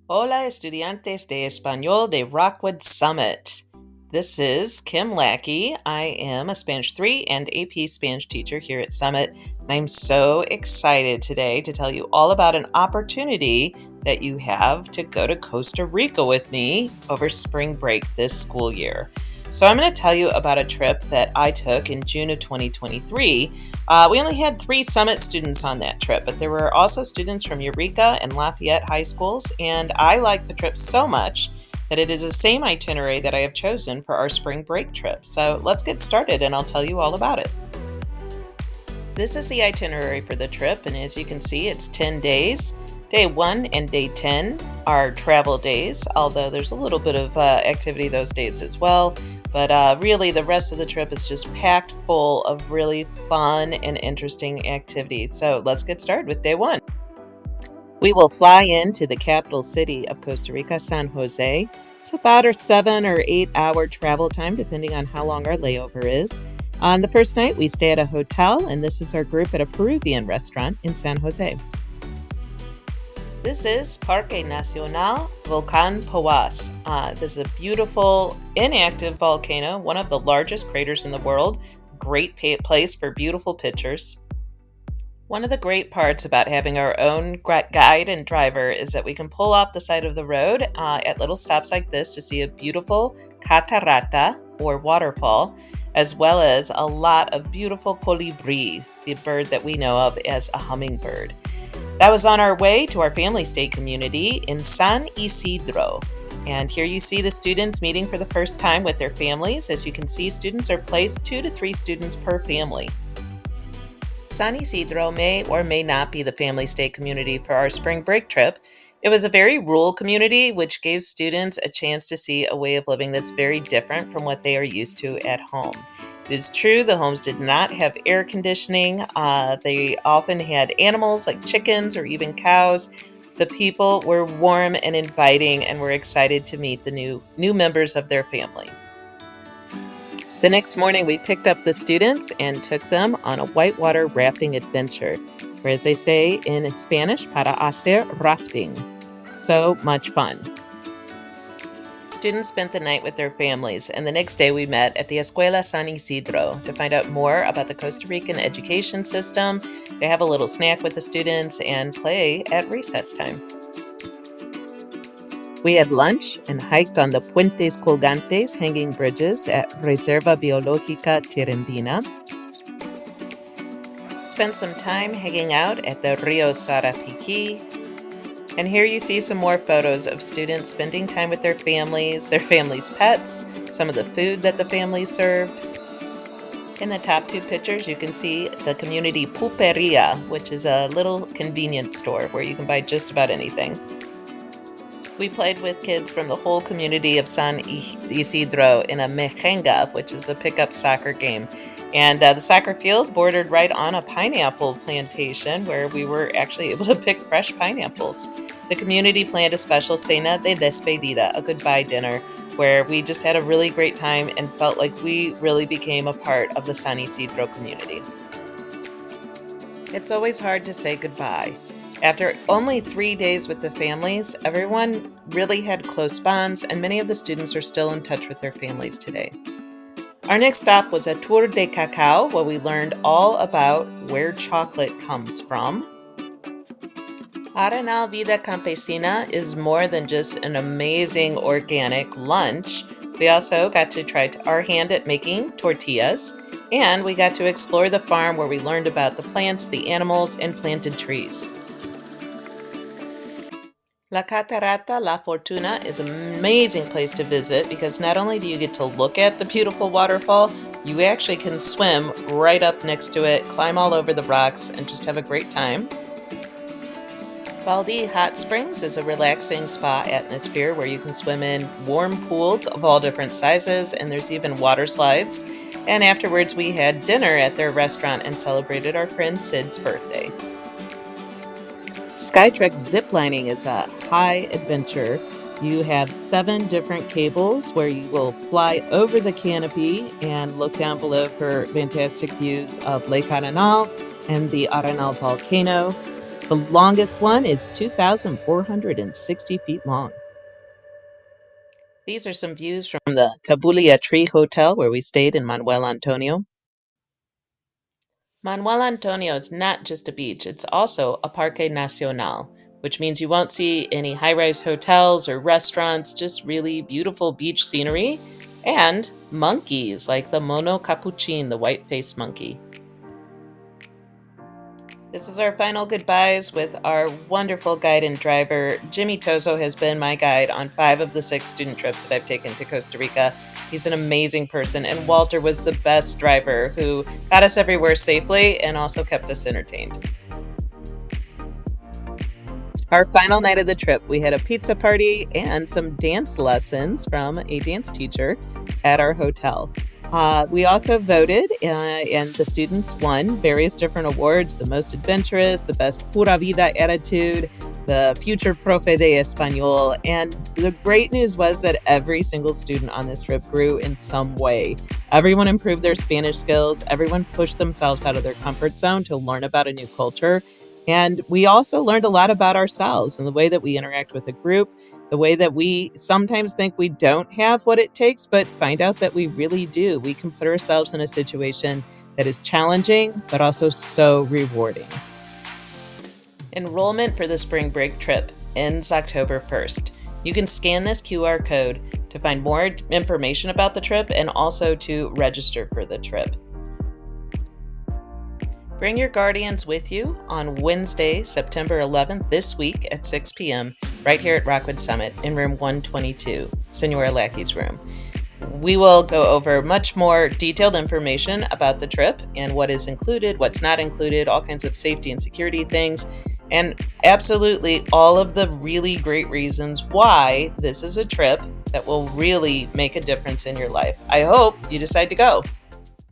Hola, estudiantes de español de Rockwood Summit. This is Kim Lackey. I am a Spanish 3 and AP Spanish teacher here at Summit. And I'm so excited today to tell you all about an opportunity that you have to go to Costa Rica with me over spring break this school year. So I'm going to tell you about a trip that I took in June of 2023. We only had 3 Summit students on that trip, but there were also students from Eureka and Lafayette high schools, and I liked the trip so much that it is the same itinerary that I have chosen for our spring break trip. So let's get started and I'll tell you all about it. This is the itinerary for the trip, and as you can see, it's 10 days. Day 1 and day 10 are travel days, although there's a little bit of activity those days as well. But really, the rest of the trip is just packed full of really fun and interesting activities. So let's get started with day 1. We will fly into the capital city of Costa Rica, San Jose. It's about a 7 or 8 hour travel time, depending on how long our layover is. On the first night, we stay at a hotel, and this is our group at a Peruvian restaurant in San Jose. This is Parque Nacional Volcán Poás. This is a beautiful, inactive volcano, one of the largest craters in the world. Great place for beautiful pictures. One of the great parts about having our own guide and driver is that we can pull off the side of the road at little stops like this to see a beautiful catarata or waterfall, as well as a lot of beautiful colibri, the bird that we know of as a hummingbird. That was on our way to our family stay community in San Isidro. And here you see the students meeting for the first time with their families. As you can see, students are placed 2 to 3 students per family. San Isidro may or may not be the family stay community for our spring break trip. It was a very rural community, which gave students a chance to see a way of living that's very different from what they are used to at home. It is true the homes did not have air conditioning. They often had animals like chickens or even cows. The people were warm and inviting and were excited to meet the new members of their family. The next morning, we picked up the students and took them on a whitewater rafting adventure, or as they say in Spanish, para hacer rafting. So much fun. Students spent the night with their families, and the next day we met at the Escuela San Isidro to find out more about the Costa Rican education system, to have a little snack with the students, and play at recess time. We had lunch and hiked on the Puentes Colgantes hanging bridges at Reserva Biológica Tirembina. Spent some time hanging out at the Rio Sarapiquí. And here you see some more photos of students spending time with their families' pets, some of the food that the families served. In the top 2 pictures, you can see the community pulperia, which is a little convenience store where you can buy just about anything. We played with kids from the whole community of San Isidro in a mejenga, which is a pickup soccer game. And the soccer field bordered right on a pineapple plantation where we were actually able to pick fresh pineapples. The community planned a special cena de despedida, a goodbye dinner, where we just had a really great time and felt like we really became a part of the San Isidro community. It's always hard to say goodbye. After only 3 days with the families, everyone really had close bonds, and many of the students are still in touch with their families today. Our next stop was a tour de cacao, where we learned all about where chocolate comes from. Arenal Vida Campesina is more than just an amazing organic lunch. We also got to try our hand at making tortillas, and we got to explore the farm where we learned about the plants, the animals, and planted trees. La Catarata La Fortuna is an amazing place to visit because not only do you get to look at the beautiful waterfall, you actually can swim right up next to it, climb all over the rocks, and just have a great time. Baldi Hot Springs is a relaxing spa atmosphere where you can swim in warm pools of all different sizes, and there's even water slides. And afterwards, we had dinner at their restaurant and celebrated our friend Sid's birthday. Skytrek ziplining is a high adventure. You have 7 different cables where you will fly over the canopy and look down below for fantastic views of Lake Arenal and the Arenal volcano. The longest one is 2,460 feet long. These are some views from the Tabulia Tree Hotel where we stayed in Manuel Antonio. Manuel Antonio is not just a beach, it's also a Parque Nacional, which means you won't see any high rise hotels or restaurants, just really beautiful beach scenery and monkeys like the Mono Capuchin, the white faced monkey. This is our final goodbyes with our wonderful guide and driver. Jimmy Tozo has been my guide on 5 of the 6 student trips that I've taken to Costa Rica. He's an amazing person, and Walter was the best driver who got us everywhere safely and also kept us entertained. Our final night of the trip, we had a pizza party and some dance lessons from a dance teacher at our hotel. We also voted, and the students won various different awards: the most adventurous, the best pura vida attitude, the future profe de español. And the great news was that every single student on this trip grew in some way. Everyone improved their Spanish skills. Everyone pushed themselves out of their comfort zone to learn about a new culture. And we also learned a lot about ourselves and the way that we interact with a group, the way that we sometimes think we don't have what it takes, but find out that we really do. We can put ourselves in a situation that is challenging, but also so rewarding. Enrollment for the spring break trip ends October 1st. You can scan this QR code to find more information about the trip and also to register for the trip. Bring your guardians with you on Wednesday, September 11th, this week at 6 p.m., right here at Rockwood Summit in room 122, Senora Lackey's room. We will go over much more detailed information about the trip and what is included, what's not included, all kinds of safety and security things, and absolutely all of the really great reasons why this is a trip that will really make a difference in your life. I hope you decide to go.